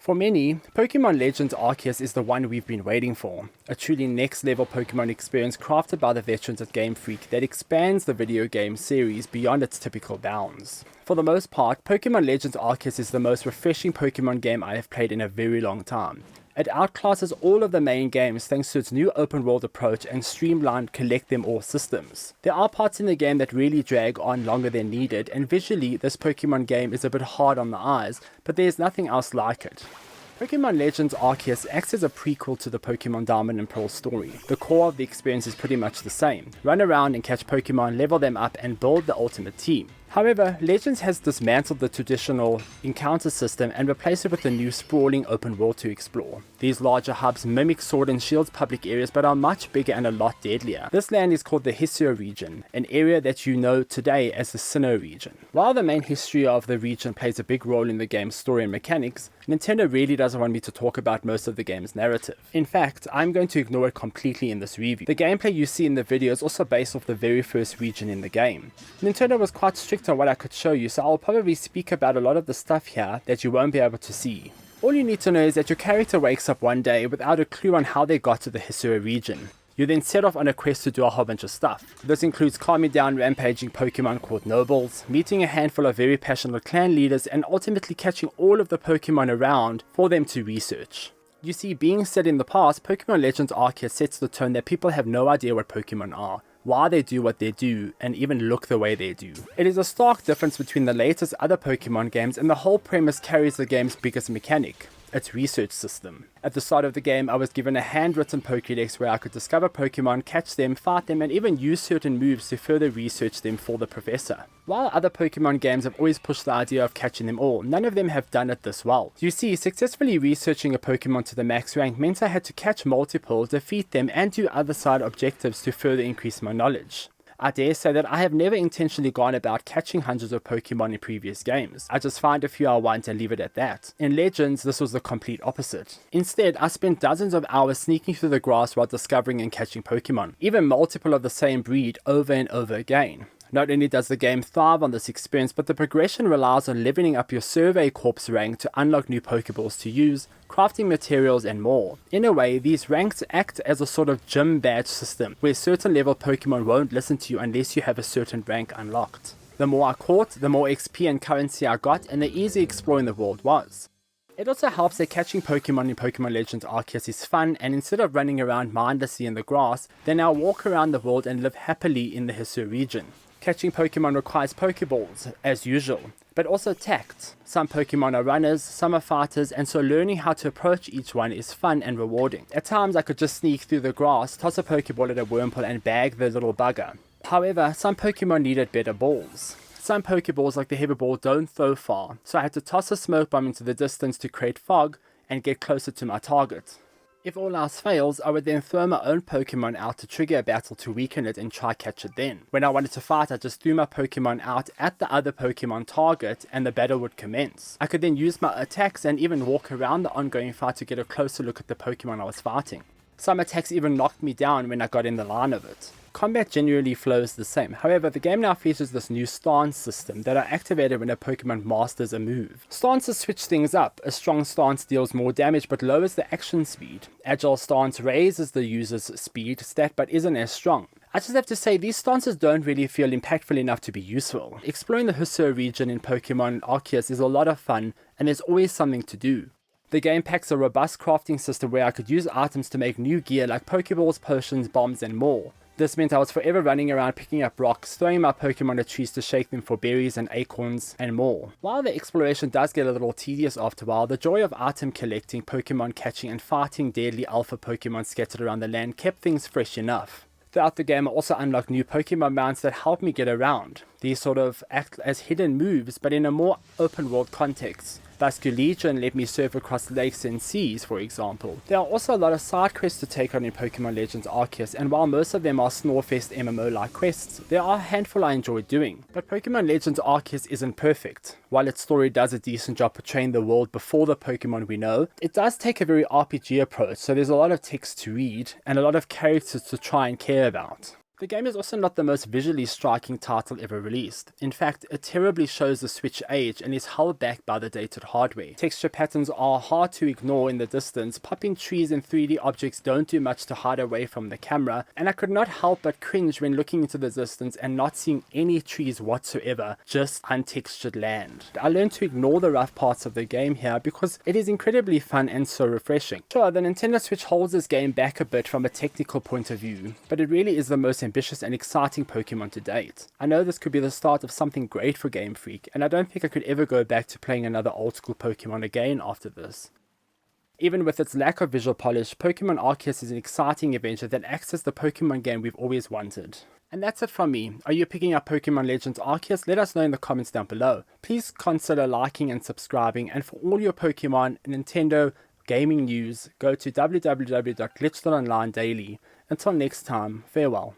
For many, Pokemon Legends Arceus is the one we've been waiting for. A truly next-level Pokemon experience crafted by the veterans at Game Freak that expands the video game series beyond its typical bounds. For the most part, Pokemon Legends Arceus is the most refreshing Pokemon game I have played in a very long time. It outclasses all of the main games thanks to its new open world approach and streamlined collect them all systems. There are parts in the game that really drag on longer than needed, and visually this Pokemon game is a bit hard on the eyes, but there's nothing else like it. Pokemon Legends Arceus acts as a prequel to the Pokemon Diamond and Pearl story. The core of the experience is pretty much the same. Run around and catch Pokemon, level them up, and build the ultimate team. However, Legends has dismantled the traditional encounter system and replaced it with a new sprawling open world to explore. These larger hubs mimic Sword and Shield's public areas but are much bigger and a lot deadlier. This land is called the Hisui region, an area that you know today as the Sinnoh region. While the main history of the region plays a big role in the game's story and mechanics, Nintendo really doesn't want me to talk about most of the game's narrative. In fact, I'm going to ignore it completely in this review. The gameplay you see in the video is also based off the very first region in the game. Nintendo was quite strict on what I could show you, so I'll probably speak about a lot of the stuff here that you won't be able to see. All you need to know is that your character wakes up one day without a clue on how they got to the Hisui region. You then set off on a quest to do a whole bunch of stuff. This includes calming down rampaging Pokemon called nobles, meeting a handful of very passionate clan leaders, and ultimately catching all of the Pokemon around for them to research. You see, being set in the past, Pokemon Legends Arceus sets the tone that people have no idea what Pokemon are, why they do what they do, and even look the way they do. It is a stark difference between the latest other Pokemon games, and the whole premise carries the game's biggest mechanic, its research system. At the start of the game, I was given a handwritten Pokédex where I could discover Pokemon, catch them, fight them, and even use certain moves to further research them for the professor. While other Pokemon games have always pushed the idea of catching them all, none of them have done it this well. You see, successfully researching a Pokemon to the max rank meant I had to catch multiple, defeat them, and do other side objectives to further increase my knowledge. I dare say that I have never intentionally gone about catching hundreds of Pokemon in previous games. I just find a few I want and leave it at that. In Legends, this was the complete opposite. Instead, I spent dozens of hours sneaking through the grass while discovering and catching Pokemon, even multiple of the same breed over and over again. Not only does the game thrive on this experience, but the progression relies on leveling up your Survey Corps rank to unlock new Pokeballs to use, crafting materials, and more. In a way, these ranks act as a sort of gym badge system, where certain level Pokemon won't listen to you unless you have a certain rank unlocked. The more I caught, the more XP and currency I got, and the easier exploring the world was. It also helps that catching Pokemon in Pokemon Legends Arceus is fun, and instead of running around mindlessly in the grass, they now walk around the world and live happily in the Hisui region. Catching Pokemon requires Pokeballs, as usual, but also tact. Some Pokemon are runners, some are fighters, and so learning how to approach each one is fun and rewarding. At times I could just sneak through the grass, toss a Pokeball at a Wurmple and bag the little bugger. However, some Pokemon needed better balls. Some Pokeballs like the Heavy Ball don't throw far, so I had to toss a smoke bomb into the distance to create fog and get closer to my target. If all else fails, I would then throw my own Pokemon out to trigger a battle to weaken it and try catch it then. When I wanted to fight, I just threw my Pokemon out at the other Pokemon target and the battle would commence. I could then use my attacks and even walk around the ongoing fight to get a closer look at the Pokemon I was fighting. Some attacks even knocked me down when I got in the line of it. Combat generally flows the same, however the game now features this new stance system that are activated when a Pokemon masters a move. Stances switch things up. A strong stance deals more damage but lowers the action speed. Agile stance raises the user's speed stat but isn't as strong. I just have to say, these stances don't really feel impactful enough to be useful. Exploring the Hisui region in Pokemon Arceus is a lot of fun, and there's always something to do. The game packs a robust crafting system where I could use items to make new gear like Pokeballs, potions, bombs, and more. This meant I was forever running around picking up rocks, throwing my Pokemon at trees to shake them for berries and acorns, and more. While the exploration does get a little tedious after a while, the joy of item collecting, Pokemon catching, and fighting deadly alpha Pokemon scattered around the land kept things fresh enough. Throughout the game I also unlocked new Pokemon mounts that help me get around. These sort of act as hidden moves but in a more open world context. Basculegion let me surf across lakes and seas, for example. There are also a lot of side quests to take on in Pokemon Legends Arceus, and while most of them are Snorefest MMO-like quests, there are a handful I enjoy doing. But Pokemon Legends Arceus isn't perfect. While its story does a decent job portraying the world before the Pokemon we know, it does take a very RPG approach, so there's a lot of text to read, and a lot of characters to try and care about. The game is also not the most visually striking title ever released. In fact, it terribly shows the Switch age and is held back by the dated hardware. Texture patterns are hard to ignore in the distance, popping trees and 3D objects don't do much to hide away from the camera, and I could not help but cringe when looking into the distance and not seeing any trees whatsoever, just untextured land. I learned to ignore the rough parts of the game here because it is incredibly fun and so refreshing. Sure, the Nintendo Switch holds this game back a bit from a technical point of view, but it really is the most ambitious and exciting Pokemon to date. I know this could be the start of something great for Game Freak, and I don't think I could ever go back to playing another old school Pokemon again after this. Even with its lack of visual polish, Pokemon Arceus is an exciting adventure that acts as the Pokemon game we've always wanted. And that's it from me. Are you picking up Pokemon Legends Arceus? Let us know in the comments down below. Please consider liking and subscribing, and for all your Pokemon, Nintendo, gaming news, go to www.glitch.online daily. Until next time, farewell.